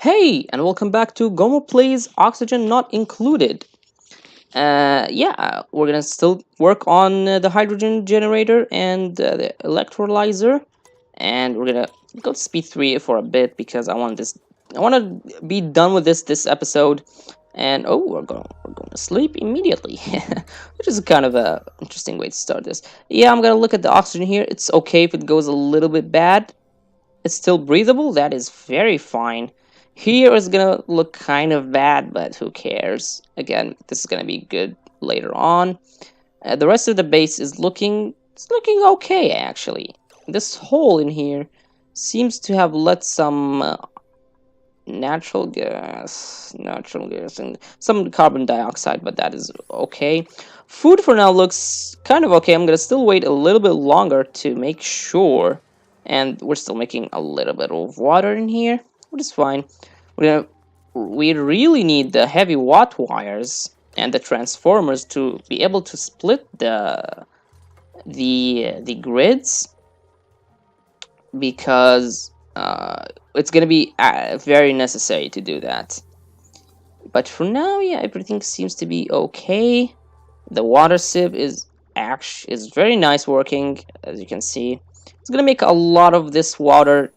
Hey, and welcome back to Gomu Plays Oxygen Not Included. We're gonna still work on the hydrogen generator and the electrolyzer, and we're gonna go to speed 3 for a bit because I want to be done with this episode. And oh, we're going to sleep immediately, which is kind of a interesting way to start this. Yeah, I'm gonna look at the oxygen here. It's okay if it goes a little bit bad. It's still breathable. That is very fine. Here is gonna look kind of bad, but who cares? Again, this is gonna be good later on. The rest of the base is looking okay actually. This hole in here seems to have let some natural gas, and some carbon dioxide, but that is okay. Food for now looks kind of okay. I'm gonna still wait a little bit longer to make sure, and we're still making a little bit of water in here, which is fine. We really need the heavy watt wires and the transformers to be able to split the grids because it's going to be very necessary to do that. But for now, yeah, everything seems to be okay. The water sieve is very nice working, as you can see. It's gonna make a lot of this water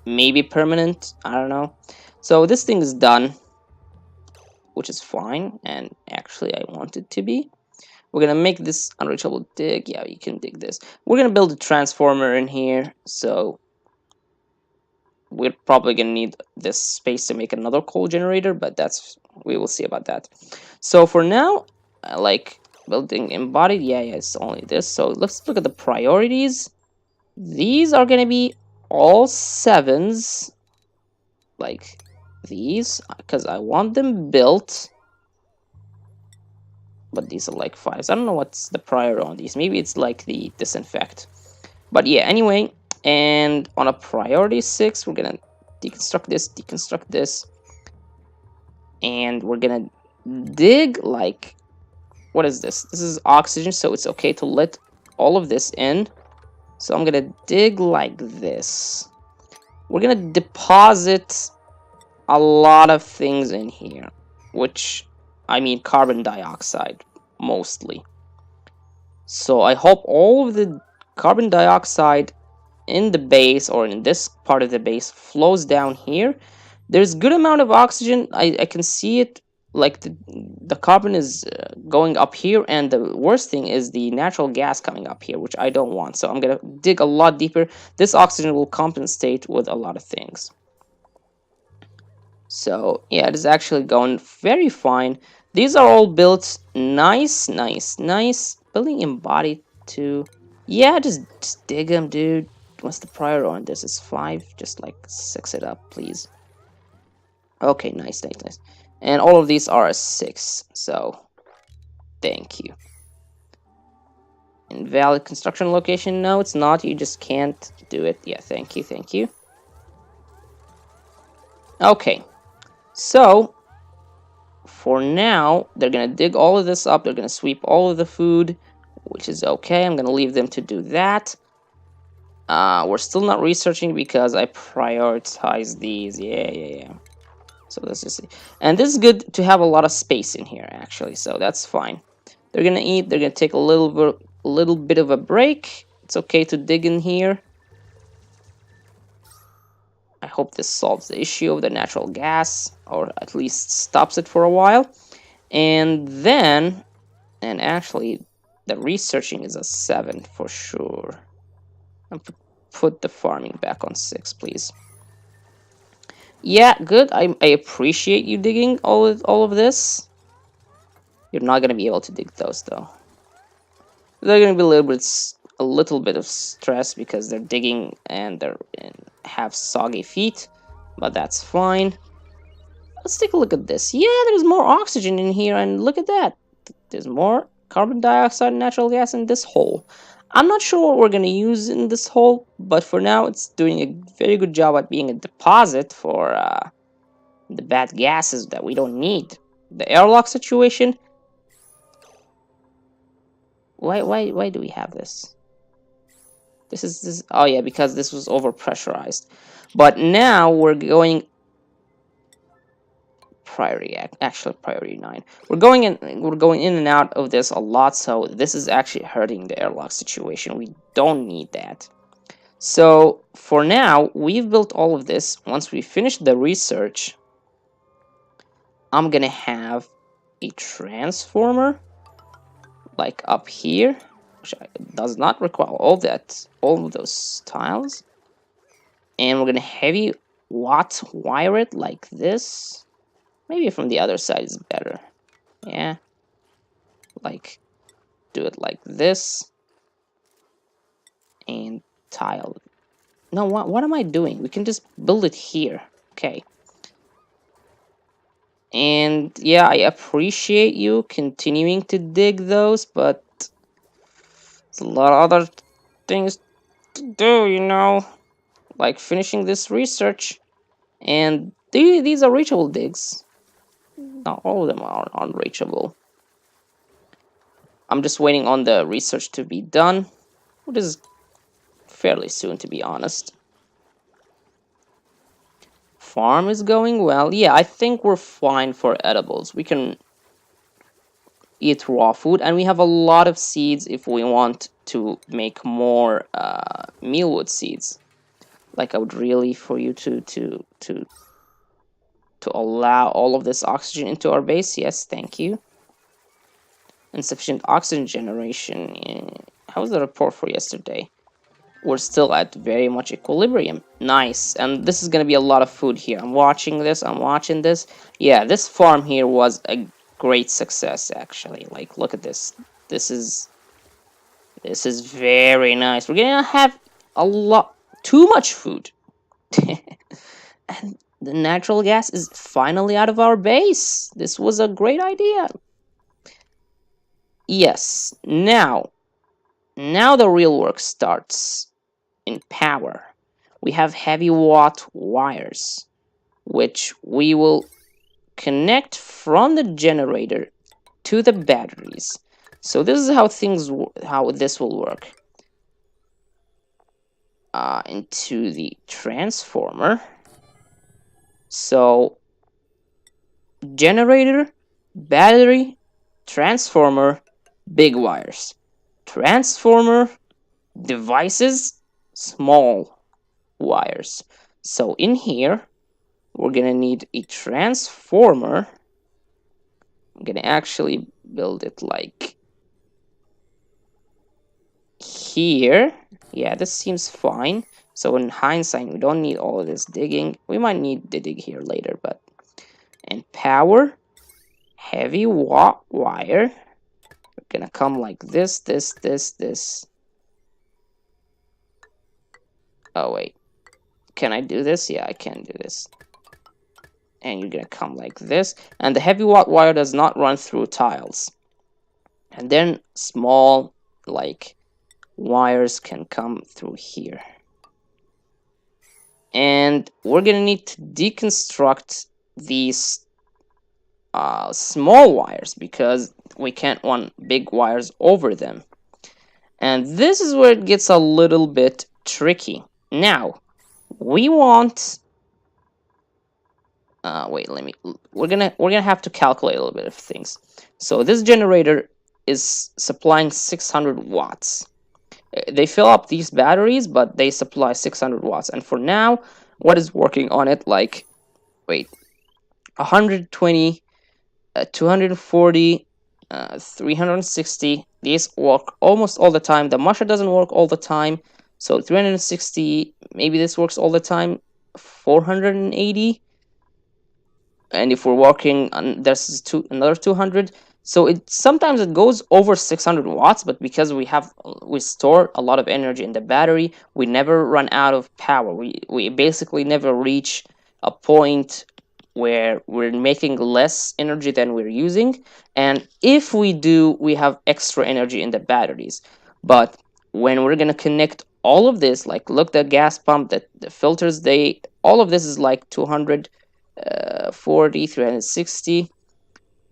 maybe permanent. I don't know. So this thing is done, which is fine, and actually I want it to be. We're gonna make this unreachable dig. Yeah, you can dig this. We're gonna build a transformer in here, so we're probably gonna need this space to make another coal generator, but we will see about that. So for now, I like building embodied. Yeah, it's only this. So let's look at the priorities. These are gonna be all sevens, like these, because I want them built. But these are like fives. I don't know what's the priority on these. Maybe it's like the disinfect. But yeah, anyway, and on a priority 6, we're gonna deconstruct this, and we're gonna dig like, what is this? This is oxygen, so it's okay to let all of this in. So I'm gonna dig like this. We're gonna deposit a lot of things in here, which I mean carbon dioxide mostly. So I hope all of the carbon dioxide in the base, or in this part of the base, flows down here. There's good amount of oxygen. I can see it, like the carbon is going up here, and the worst thing is the natural gas coming up here, which I don't want. So I'm gonna dig a lot deeper. This oxygen will compensate with a lot of things. So yeah, it is actually going very fine. These are all built nice. Building embodied too. Yeah, just dig them, dude. What's the prior on this? It's 5. Just like 6 it up, please. Okay, nice. And all of these are a 6, so thank you. Invalid construction location? No, it's not. You just can't do it. Yeah, thank you. Okay, so for now, they're gonna dig all of this up. They're gonna sweep all of the food, which is okay. I'm gonna leave them to do that. We're still not researching because I prioritize these. Yeah. So let's just see. And this is good to have a lot of space in here, actually. So that's fine. They're gonna eat. They're gonna take a little bit of a break. It's okay to dig in here. I hope this solves the issue of the natural gas, or at least stops it for a while. And then, and actually, the researching is a 7 for sure. And put the farming back on 6, please. Yeah, good. I appreciate you digging all of this. You're not gonna be able to dig those though. They're gonna be a little bit of stress because they're digging and have soggy feet, but that's fine. Let's take a look at this. Yeah, there's more oxygen in here, and look at that. There's more carbon dioxide and natural gas in this hole. I'm not sure what we're going to use in this hole, but for now it's doing a very good job at being a deposit for the bad gases that we don't need. The airlock situation. Why do we have this? This. Oh yeah, because this was over pressurized. But now we're going priority? Actually, priority 9. We're going in and out of this a lot, so this is actually hurting the airlock situation. We don't need that. So for now, we've built all of this. Once we finish the research, I'm gonna have a transformer like up here, which does not require all of those tiles. And we're gonna heavy watt wire it like this. Maybe from the other side is better. Yeah, like do it like this and tile. No, what am I doing? We can just build it here. Okay. And yeah, I appreciate you continuing to dig those, but there's a lot of other things to do, you know, like finishing this research. And these are reachable digs. Not all of them are unreachable. I'm just waiting on the research to be done, which is fairly soon, to be honest. Farm is going well. Yeah, I think we're fine for edibles. We can eat raw food, and we have a lot of seeds if we want to make more mealwood seeds. Like I would really for you to allow all of this oxygen into our base. Yes, thank you. Insufficient oxygen generation. How was the report for yesterday? We're still at very much equilibrium. Nice. And this is going to be a lot of food here. I'm watching this. I'm watching this. Yeah, this farm here was a great success, actually. Like, look at this. This is very nice. We're going to have too much food. And the natural gas is finally out of our base. This was a great idea. Yes. Now the real work starts. In power, we have heavy watt wires, which we will connect from the generator to the batteries. So this is how this will work. Into the transformer. So generator, battery, transformer, big wires. Transformer, devices, small wires. So in here, we're gonna need a transformer. I'm gonna actually build it like here. Yeah, this seems fine. So in hindsight, we don't need all of this digging. We might need to dig here later, but... And power, heavy watt wire. We're gonna come like this. Oh, wait. Can I do this? Yeah, I can do this. And you're gonna come like this. And the heavy watt wire does not run through tiles. And then small, like, wires can come through here. And we're gonna need to deconstruct these small wires because we can't run big wires over them. And this is where it gets a little bit tricky. Now, we want... wait, we're gonna have to calculate a little bit of things. So this generator is supplying 600 watts. They fill up these batteries, but they supply 600 watts. And for now, what is working on it? Like, wait, 120, 240, 360. These work almost all the time. The musher doesn't work all the time. So 360, maybe this works all the time. 480. And if we're working on, there's another 200. So sometimes it goes over 600 watts, but because we store a lot of energy in the battery, we never run out of power. We basically never reach a point where we're making less energy than we're using. And if we do, we have extra energy in the batteries. But when we're gonna connect all of this, like look, the gas pump, the filters, all of this is like 240, 360,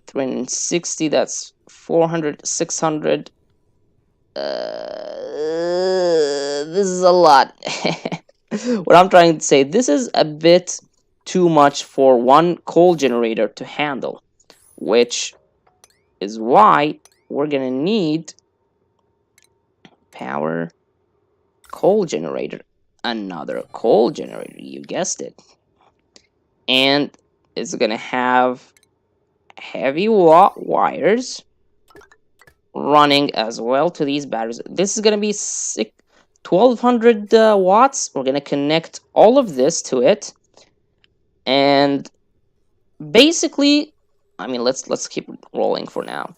360, that's 400, 600. This is a lot. What I'm trying to say, this is a bit too much for one coal generator to handle, which is why we're gonna need power coal generator, another coal generator, you guessed it. And it's gonna have heavy wires running as well to these batteries. This is gonna be 1200 watts. We're gonna connect all of this to it, and basically, I mean, let's keep rolling for now.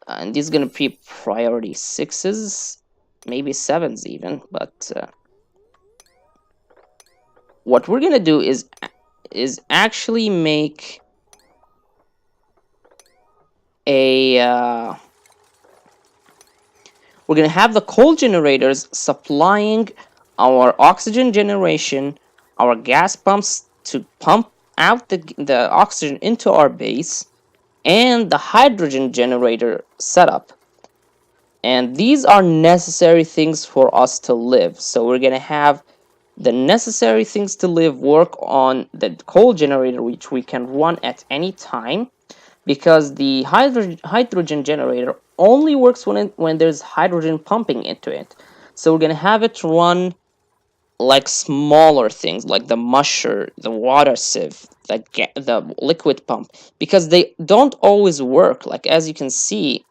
And these are gonna be priority 6s, maybe 7s even. But what we're gonna do is actually make a we're going to have the coal generators supplying our oxygen generation, our gas pumps to pump out the oxygen into our base, and the hydrogen generator setup. And these are necessary things for us to live. So we're going to have the necessary things to live work on the coal generator, which we can run at any time, because the hydrogen generator only works when there's hydrogen pumping into it. So we're gonna have it run like smaller things, like the musher, the water sieve, the liquid pump, because they don't always work. Like, as you can see,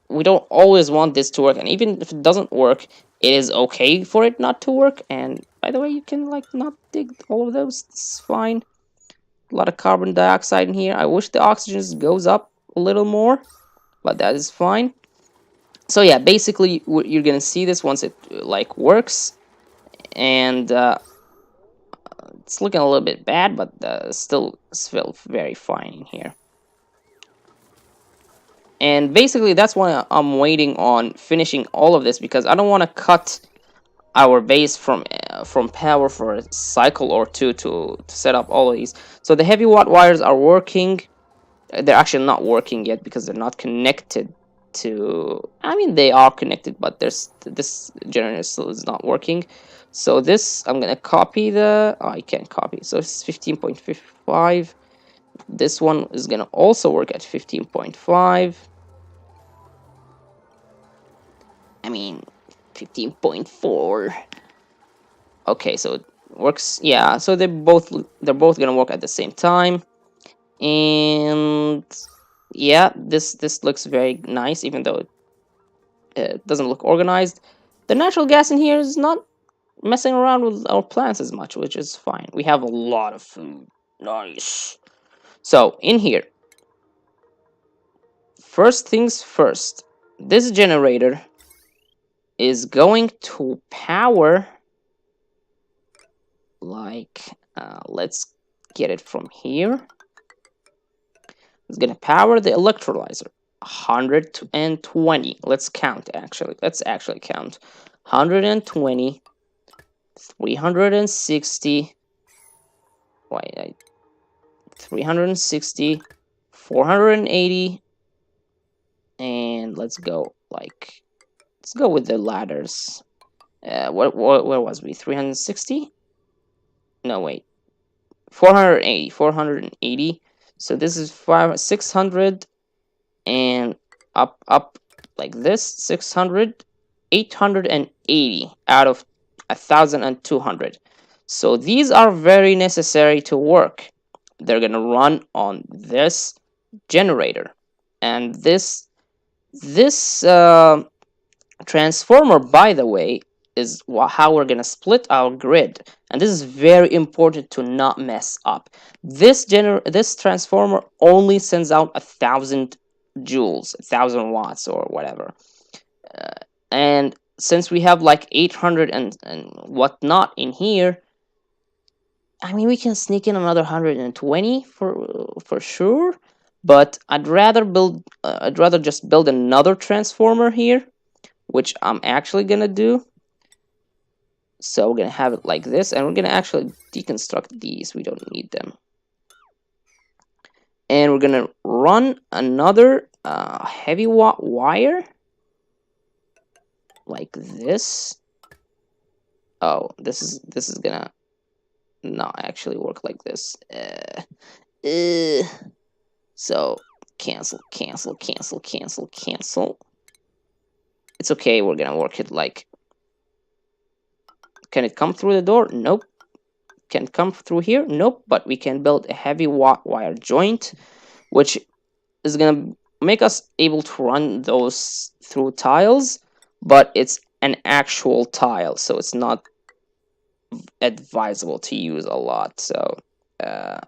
we don't always want this to work, and even if it doesn't work, it is okay for it not to work. And by the way, you can like not dig all of those, it's fine. A lot of carbon dioxide in here. I wish the oxygen goes up a little more, but that is fine. So yeah, basically you're gonna see this once it like works, and it's looking a little bit bad, but still very fine in here. And basically that's why I'm waiting on finishing all of this, because I don't want to cut our base from power for a cycle or two to set up all of these. So the heavy watt wires are working. They're actually not working yet because they're not connected to, I mean, they are connected, but this generator still is not working. So this, I'm gonna copy I can't copy, so it's 15.55. This one is gonna also work at 15.5. I mean 15.4. Okay, so it works. Yeah, so they're both gonna work at the same time. And yeah, this looks very nice, even though it doesn't look organized. The natural gas in here is not messing around with our plants as much, which is fine. We have a lot of food. Nice. So in here, first things first, this generator is going to power, like, let's get it from here. It's gonna power the electrolyzer. 120. Let's count, actually. Let's actually count. 120, 360. Wait, 360, 480, and let's go with the ladders. Where was we? 360? No, wait. 480. So this is 600, and up like this, 600, 880 out of 1,200. So these are very necessary to work. They're gonna run on this generator, and this transformer, by the way, is how we're gonna split our grid, and this is very important to not mess up. This transformer only sends out 1,000 joules, 1,000 watts, or whatever. And since we have like 800 and whatnot in here, I mean, we can sneak in another 120 for sure. But I'd rather just build another transformer here, which I'm actually gonna do. So we're gonna have it like this, and we're gonna actually deconstruct these. We don't need them. And we're gonna run another heavy watt wire like this. Oh, this is gonna not actually work like this. Uh, so cancel, cancel, cancel, cancel, cancel. It's okay. We're gonna work it like. Can it come through the door? Nope. Can it come through here? Nope. But we can build a heavy wire joint, which is gonna make us able to run those through tiles, but it's an actual tile, so it's not advisable to use a lot. So uh,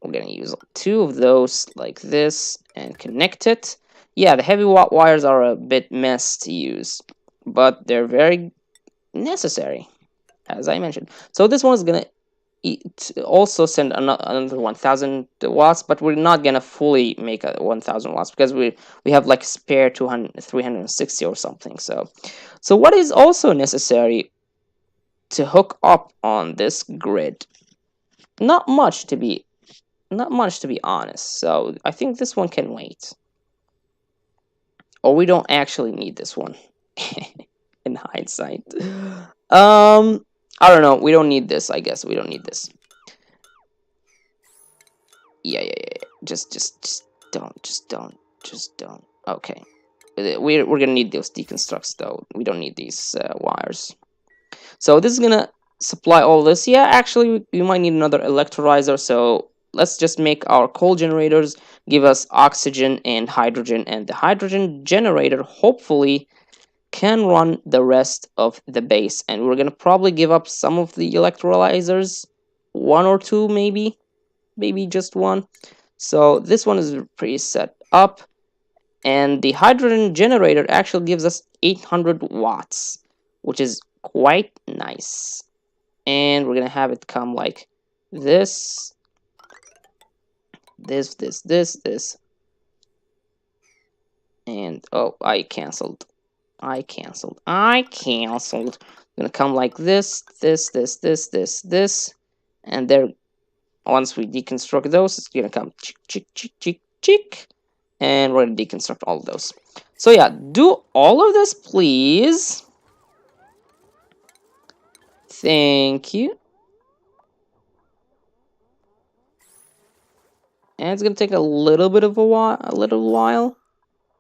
we're gonna use two of those like this and connect it. Yeah, the heavy wires are a bit mess to use, but they're very necessary, as I mentioned. So this one is gonna also send another 1000 watts, but we're not gonna fully make a 1000 watts because we have like spare 360 or something. So what is also necessary to hook up on this grid? Not much to be honest. So I think this one can wait, or we don't actually need this one. In hindsight, I don't know. We don't need this. I guess we don't need this. Yeah. Just don't. Okay. We're gonna need those deconstructs though. We don't need these wires. So this is gonna supply all this. Yeah, actually, we might need another electrolyzer. So let's just make our coal generators give us oxygen and hydrogen, and the hydrogen generator hopefully can run the rest of the base. And we're gonna probably give up some of the electrolyzers, one or two maybe just one. So this one is pretty set up, and the hydrogen generator actually gives us 800 watts, which is quite nice. And we're gonna have it come like this, this, and oh, I canceled. Gonna come like this, and there. Once we deconstruct those, it's gonna come chick, and we're gonna deconstruct all of those. So yeah, do all of this, please. Thank you. And it's gonna take a little bit of a little while,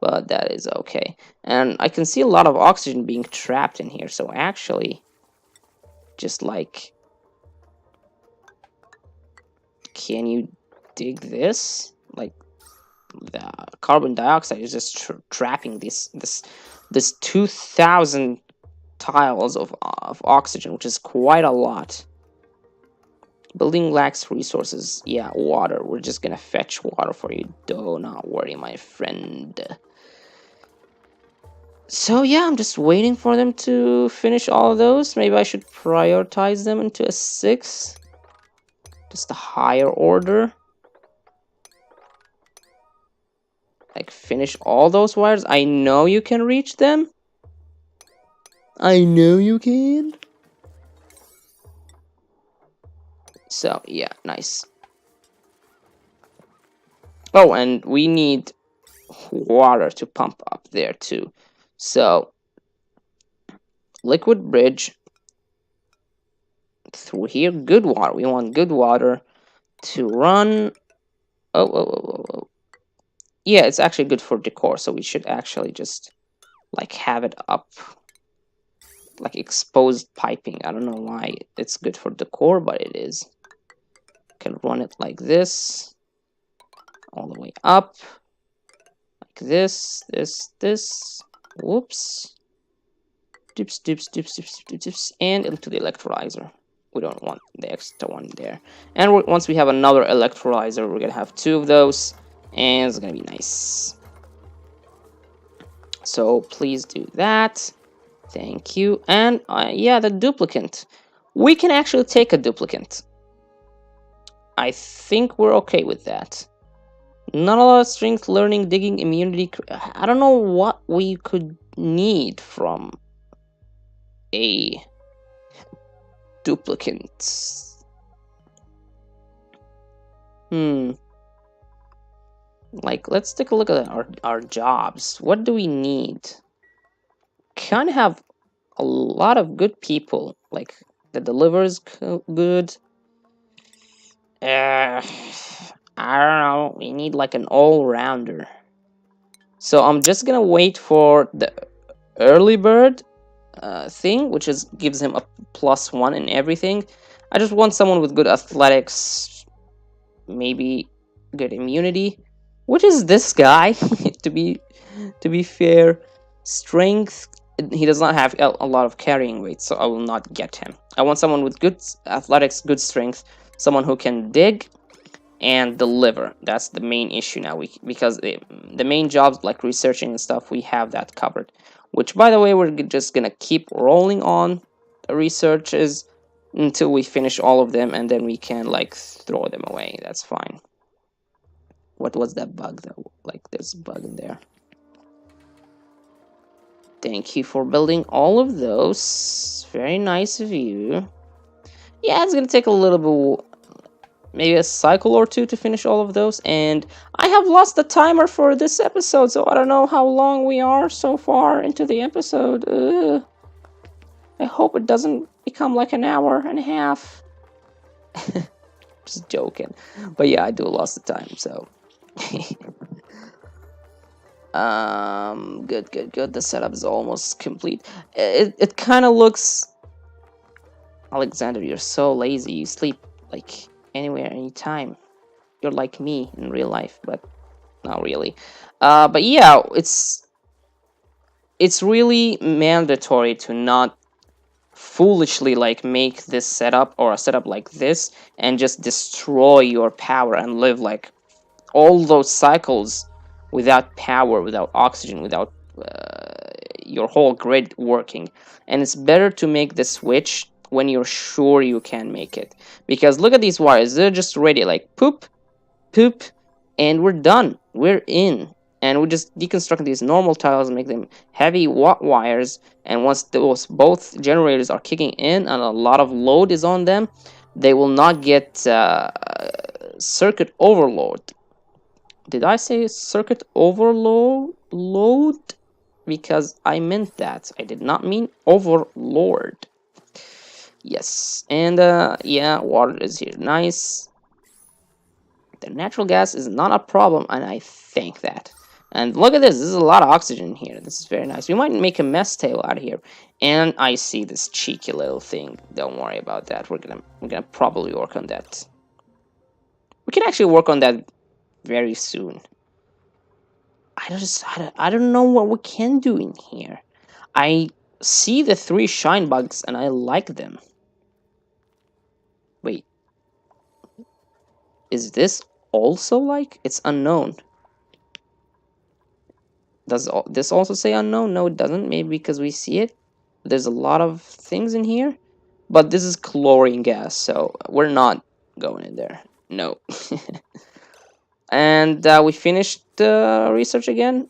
but that is okay. And I can see a lot of oxygen being trapped in here. So actually, just like, can you dig this? Like, the carbon dioxide is just trapping this 2,000 tiles of oxygen, which is quite a lot. Building lacks resources. Yeah, water. We're just gonna fetch water for you. Do not worry, my friend. So yeah, I'm just waiting for them to finish all of those. Maybe I should prioritize them into a 6. Just a higher order. Like, finish all those wires. I know you can reach them. I know you can. So yeah, nice. Oh, and we need water to pump up there too. So liquid bridge through here. Good water. We want good water to run. Oh. Yeah, it's actually good for decor, so we should actually just like have it up like exposed piping. I don't know why it's good for decor, but it is. Can run it like this all the way up, like this. Whoops. Dips, and into the electrolyzer. We don't want the extra one there. And once we have another electrolyzer, we're gonna have 2 of those, and it's gonna be nice. So please do that. Thank you. And yeah, the duplicant. We can actually take a duplicant. I think we're okay with that. Not a lot of strength, learning, digging, immunity. I don't know what we could need from a duplicant. Like, let's take a look at our jobs. What do we need? Kind of have a lot of good people. Like, The deliver is good. I don't know. We need like an all-rounder. So I'm just gonna wait for the early bird thing, which is gives him a +1 in everything. I just want someone with good athletics, maybe good immunity, which is this guy. to be fair, strength. He does not have a lot of carrying weight, so I will not get him. I want someone with good athletics, good strength, someone who can dig and deliver. That's the main issue now. Because the main jobs like researching and stuff, we have that covered. Which, by the way, we're just gonna keep rolling on the researches until we finish all of them, and then we can like throw them away. That's fine. What was that bug though? Like there's a bug in there. Thank you for building all of those. Very nice of you. Yeah, it's gonna take a little bit, maybe a cycle or two to finish all of those, and I have lost the timer for this episode, so I don't know how long we are so far into the episode. I hope it doesn't become like an hour and a half. Just joking, but yeah, I do lost the time, so good. The setup is almost complete. It kind of looks, Alexander, you're so lazy. You sleep like anywhere, anytime. You're like me in real life, but not really. But yeah, it's really mandatory to not foolishly like make this setup or a setup like this and just destroy your power and live like all those cycles without power, without oxygen, without your whole grid working. And it's better to make the switch when you're sure you can make it, because look at these wires, they're just ready, like poop, and we're done, we're in. And we just deconstruct these normal tiles and make them heavy watt wires, and once those both generators are kicking in and a lot of load is on them, they will not get circuit overload. Did I say circuit overload? Because I meant that. I did not mean overlord. Yes, and yeah, water is here. Nice. The natural gas is not a problem, and I think that. And look at this. This is a lot of oxygen here. This is very nice. We might make a mess tail out of here. And I see this cheeky little thing. Don't worry about that. We're gonna probably work on that. We can actually work on that very soon. I don't know what we can do in here. I see the 3 shine bugs and I like them. Wait. Is this also like? It's unknown. Does this also say unknown? No, it doesn't. Maybe because we see it. There's a lot of things in here. But this is chlorine gas, so we're not going in there. No. And we finished the research again.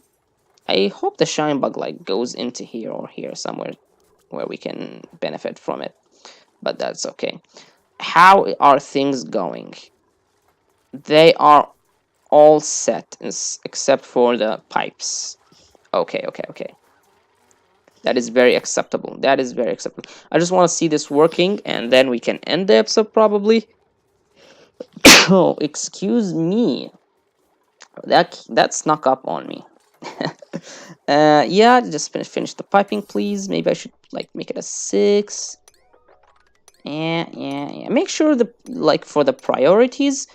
I hope the shine bug like goes into here or here somewhere where we can benefit from it. But that's okay. How are things going? They are all set except for the pipes. Okay. That is very acceptable. That is very acceptable. I just want to see this working, and then we can end the episode probably. Oh, excuse me. That snuck up on me. Yeah, just finish the piping, please. Maybe I should like make it a 6. Yeah. Make sure like for the priorities,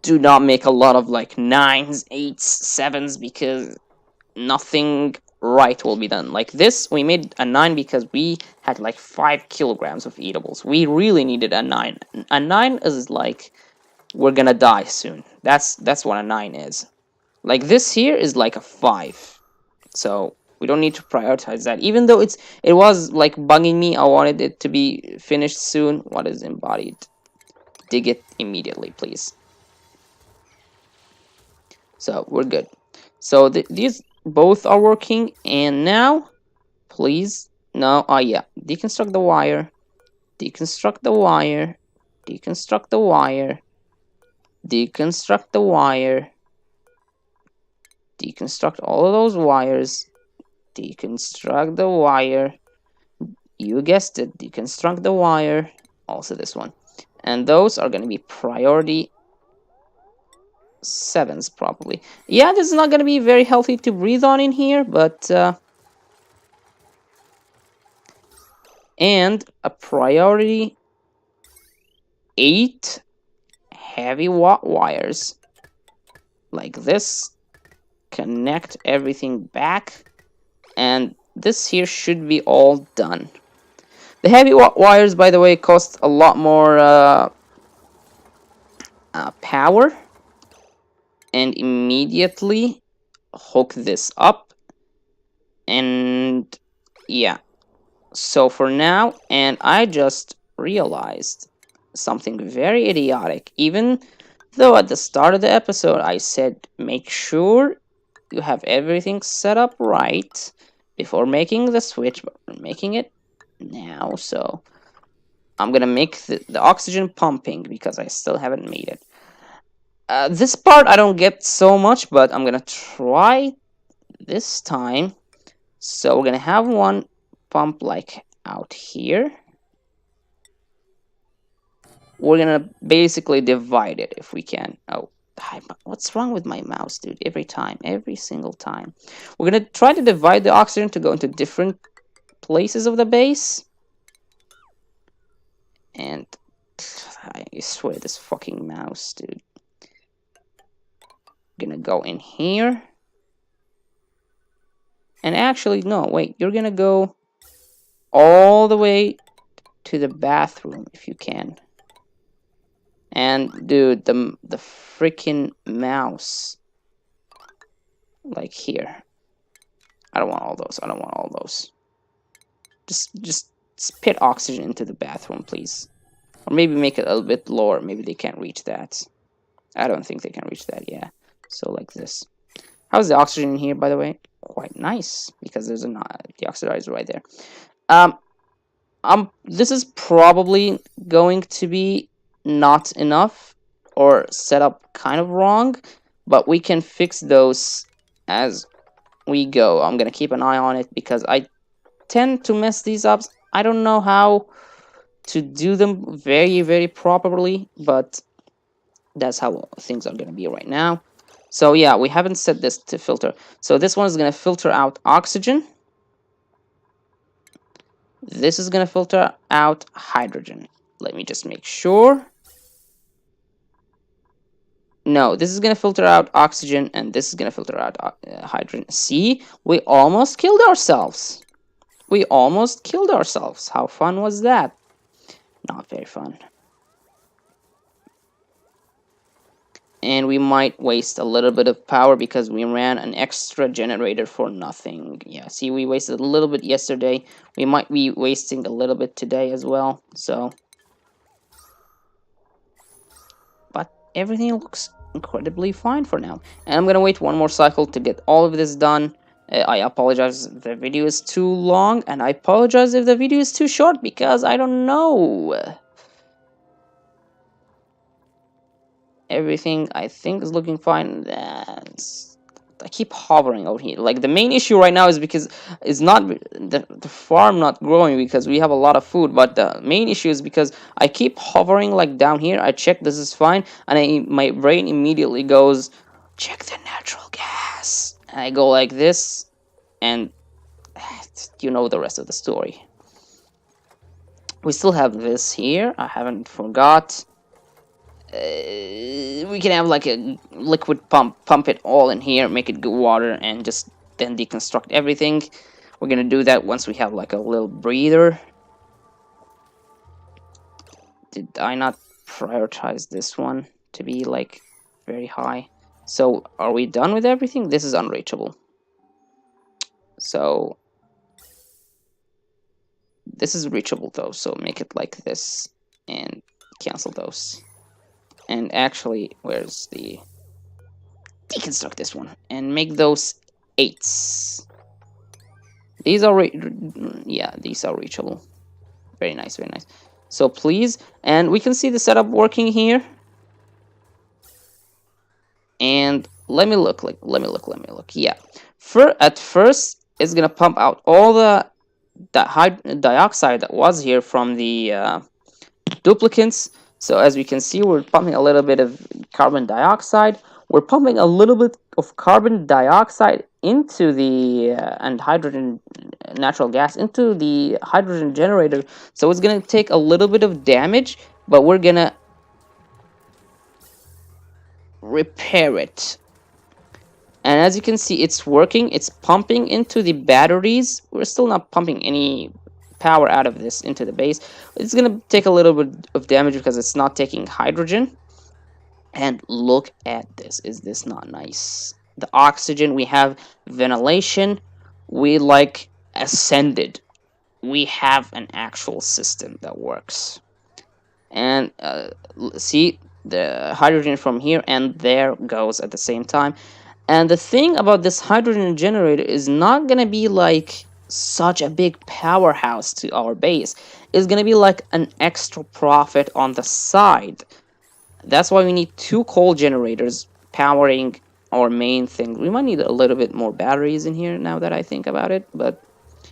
do not make a lot of like 9s, 8s, 7s, because nothing right will be done. Like this, we made a 9 because we had like 5 kilograms of eatables. We really needed a 9. A 9 is like we're gonna die soon. That's what a 9 is. Like this here is like a 5. So we don't need to prioritize that. Even though it was like bugging me, I wanted it to be finished soon. What is embodied? Dig it immediately, please. So we're good. So these both are working, and now, please, no, oh yeah, deconstruct the wire, deconstruct the wire, deconstruct the wire, deconstruct the wire, deconstruct all of those wires, deconstruct the wire, You guessed it, deconstruct the wire. Also this one. And those are going to be priority 7s probably. Yeah, this is not going to be very healthy to breathe on in here, but and a priority 8 heavy wires like this. Connect everything back, and this here should be all done. The heavy wires, by the way, cost a lot more power, and immediately hook this up, and yeah. So for now, and I just realized something very idiotic. Even though at the start of the episode I said make sure you have everything set up right before making the switch, but we're making it now. So I'm gonna make the oxygen pumping because I still haven't made it. This part I don't get so much, but I'm gonna try this time. So we're gonna have one pump like out here. We're gonna basically divide it if we can. Oh, what's wrong with my mouse, dude? Every single time. We're gonna try to divide the oxygen to go into different places of the base. And I swear, this fucking mouse, dude. Gonna go in here. And actually, no, wait, you're gonna go all the way to the bathroom if you can. And dude, the freaking mouse, like here. I don't want all those. I don't want all those. Just spit oxygen into the bathroom, please. Or maybe make it a little bit lower. Maybe they can't reach that. I don't think they can reach that. Yeah. So like this. How's the oxygen in here, by the way? Quite nice, because there's a deoxidizer right there. This is probably going to be not enough or set up kind of wrong, but we can fix those as we go. I'm gonna keep an eye on it because I tend to mess these up. I don't know how to do them very, very properly, but that's how things are gonna be right now. So yeah, we haven't set this to filter. So this one is gonna filter out oxygen. This is gonna filter out hydrogen. Let me just make sure. No, this is gonna filter out oxygen, and this is gonna filter out hydrogen. See, we almost killed ourselves. We almost killed ourselves. How fun was that? Not very fun. And we might waste a little bit of power because we ran an extra generator for nothing. Yeah, see, we wasted a little bit yesterday. We might be wasting a little bit today as well. So, but everything looks incredibly fine for now. And I'm gonna wait one more cycle to get all of this done. I apologize if the video is too long, and I apologize if the video is too short because I don't know. Everything I think is looking fine. I keep hovering out here. Like the main issue right now is because it's not the farm not growing because we have a lot of food, but the main issue is because I keep hovering like down here. I check this is fine, and my brain immediately goes check the natural gas. And I go like this, and you know the rest of the story. We still have this here. I haven't forgot. We can have like a liquid pump it all in here, make it good water, and just then deconstruct everything. We're gonna do that once we have like a little breather. Did I not prioritize this one to be like very high? So are we done with everything? This is unreachable. So this is reachable though, so make it like this and cancel those. And actually, where's the... deconstruct this one and make those 8s. These are yeah, these are reachable. Very nice, very nice. So please, and we can see the setup working here. And let me look. Yeah, at first it's gonna pump out all the dioxide that was here from the duplicants. So as we can see, we're pumping a little bit of carbon dioxide. We're pumping a little bit of carbon dioxide into the and hydrogen natural gas into the hydrogen generator. So it's gonna take a little bit of damage, but we're gonna repair it. And as you can see, it's working. It's pumping into the batteries. We're still not pumping any power out of this into the base. It's gonna take a little bit of damage because it's not taking hydrogen. And look at this. Is this not nice? The oxygen, we have ventilation. We like ascended. We have an actual system that works. And see the hydrogen from here and there goes at the same time. And the thing about this hydrogen generator is not gonna be like such a big powerhouse to our base. It's gonna be like an extra profit on the side. That's why we need two coal generators powering our main thing. We might need a little bit more batteries in here now that I think about it, but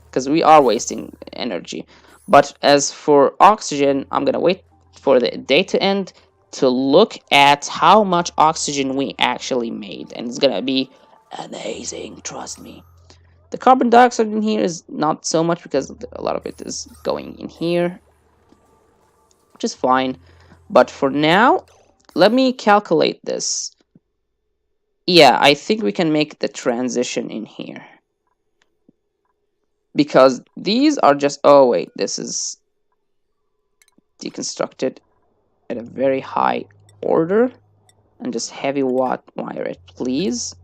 because we are wasting energy. But as for oxygen, I'm gonna wait for the day to end to look at how much oxygen we actually made, and it's gonna be amazing, trust me. The carbon dioxide in here is not so much because a lot of it is going in here, which is fine. But for now, let me calculate this. Yeah, I think we can make the transition in here. Because these are just... Oh, wait, this is deconstructed at a very high order. And just heavy wire it, please.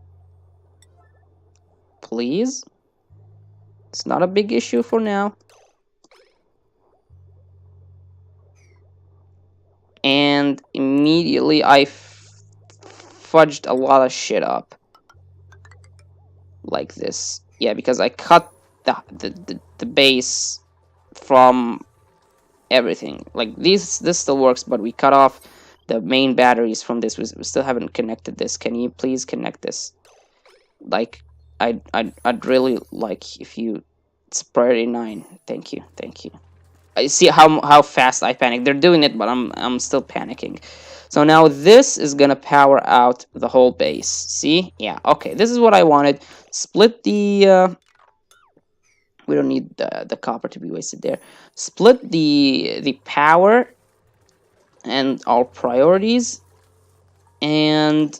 Please. It's not a big issue for now. And immediately I fudged a lot of shit up. Like this. Yeah, because I cut the base from everything. Like this still works, but we cut off the main batteries from this. We still haven't connected this. Can you please connect this? Like, I'd really like if you... It's priority 9. Thank you, thank you. I see how fast I panic. They're doing it, but I'm still panicking. So now this is gonna power out the whole base. See? Yeah, okay. This is what I wanted. Split the we don't need the copper to be wasted there. Split the power and our priorities, and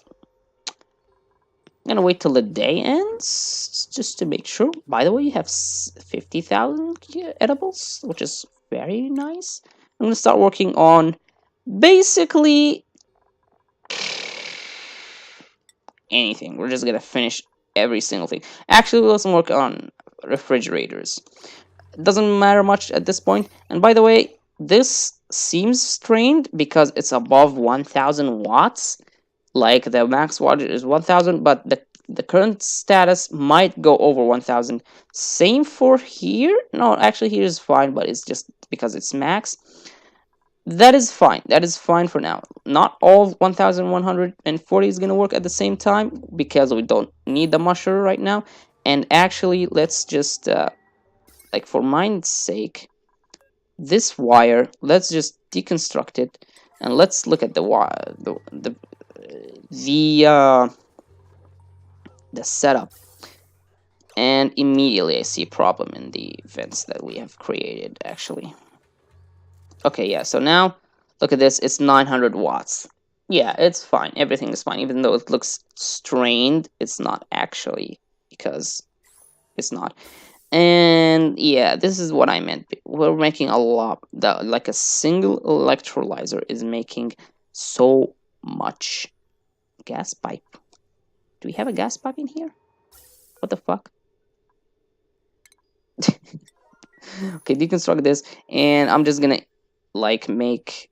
I'm gonna wait till the day ends just to make sure. By the way, you have 50,000 edibles, which is very nice. I'm gonna start working on basically anything. We're just gonna finish every single thing. Actually, we'll also work on refrigerators. It doesn't matter much at this point. And by the way, this seems strained because it's above 1000 watts. Like the max wattage is 1000, but the current status might go over 1000. Same for here. No, actually here is fine, but it's just because it's max. That is fine. That is fine for now. Not all 1140 is going to work at the same time because we don't need the musher right now. And actually, let's just, like for mine's sake, this wire, let's just deconstruct it. And let's look at the wire, the setup. And immediately I see a problem in the vents that we have created, actually. Okay, yeah, so now, look at this, it's 900 watts. Yeah, it's fine, everything is fine, even though it looks strained, it's not actually, because it's not. And yeah, this is what I meant. We're making a lot, like a single electrolyzer is making so much. Gas pipe. Do we have a gas pipe in here? What the fuck? Okay, deconstruct this, and I'm just gonna like make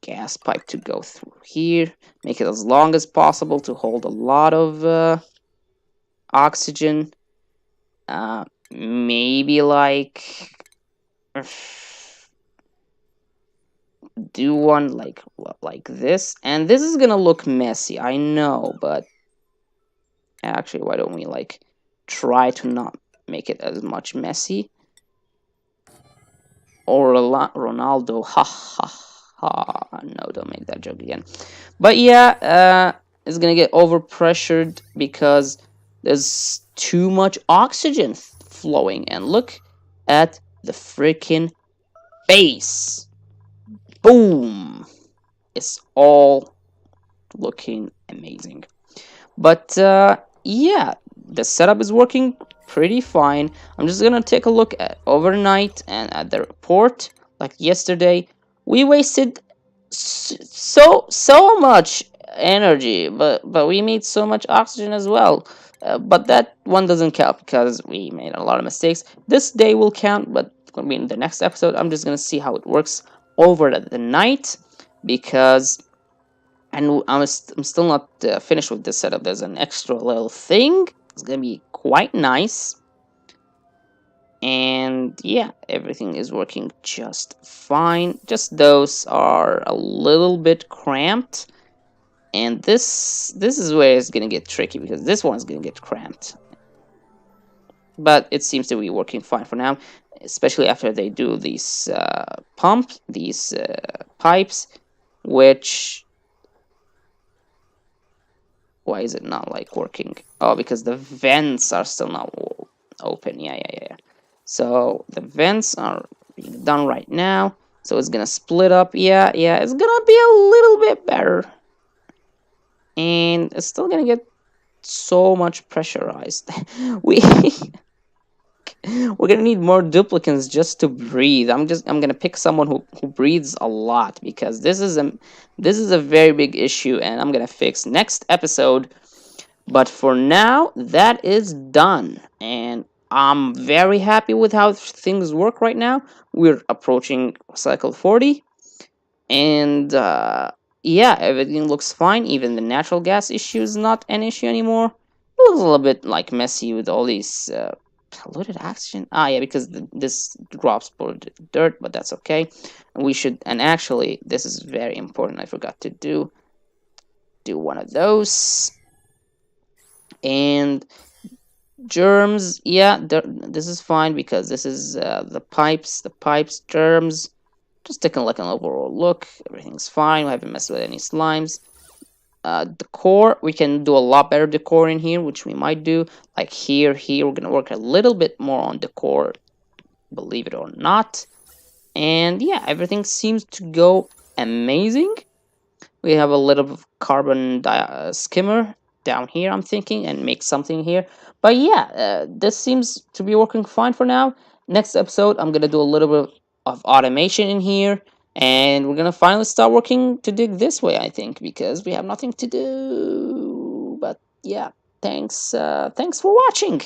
gas pipe to go through here, make it as long as possible to hold a lot of oxygen. Maybe like do one like this, and this is gonna look messy, I know, but actually why don't we like try to not make it as much messy. Or Ronaldo, ha ha ha. No, don't make that joke again. But yeah, it's gonna get overpressured because there's too much oxygen flowing. And look at the freaking base. Boom! It's all looking amazing. But yeah, the setup is working pretty fine. I'm just gonna take a look at overnight and at the report. Like yesterday, we wasted so much energy, but we made so much oxygen as well. But that one doesn't count because we made a lot of mistakes. This day will count, but I mean the next episode, I'm just gonna see how it works over the night because and I'm still not finished with this setup. There's an extra little thing. It's gonna be quite nice. And yeah, everything is working just fine. Just those are a little bit cramped. And this is where it's gonna get tricky because this one's gonna get cramped. But it seems to be working fine for now, especially after they do these these pipes, which why is it not like working? Oh, because the vents are still not open. Yeah. So the vents are being done right now. So it's gonna split up. Yeah. It's gonna be a little bit better. And it's still gonna get so much pressurized. we we're gonna need more duplicants just to breathe. I'm gonna pick someone who breathes a lot because this is a very big issue and I'm gonna fix next episode. But for now, that is done. And I'm very happy with how things work right now. We're approaching cycle 40. And yeah, everything looks fine. Even the natural gas issue is not an issue anymore. It looks a little bit like messy with all these polluted oxygen. Ah, yeah, because this drops polluted dirt, but that's okay. And we should, and actually, this is very important. I forgot to do one of those. And germs, yeah, this is fine because this is the pipes germs. Just taking like an overall look, everything's fine. We haven't messed with any slimes. Decor, we can do a lot better decor in here, which we might do. Like here we're gonna work a little bit more on decor, believe it or not. And yeah, everything seems to go amazing. We have a little carbon skimmer down here, I'm thinking, and make something here. But yeah, this seems to be working fine for now. Next episode, I'm gonna do a little bit of automation in here, and we're gonna finally start working to dig this way, I think, because we have nothing to do. But yeah, thanks for watching.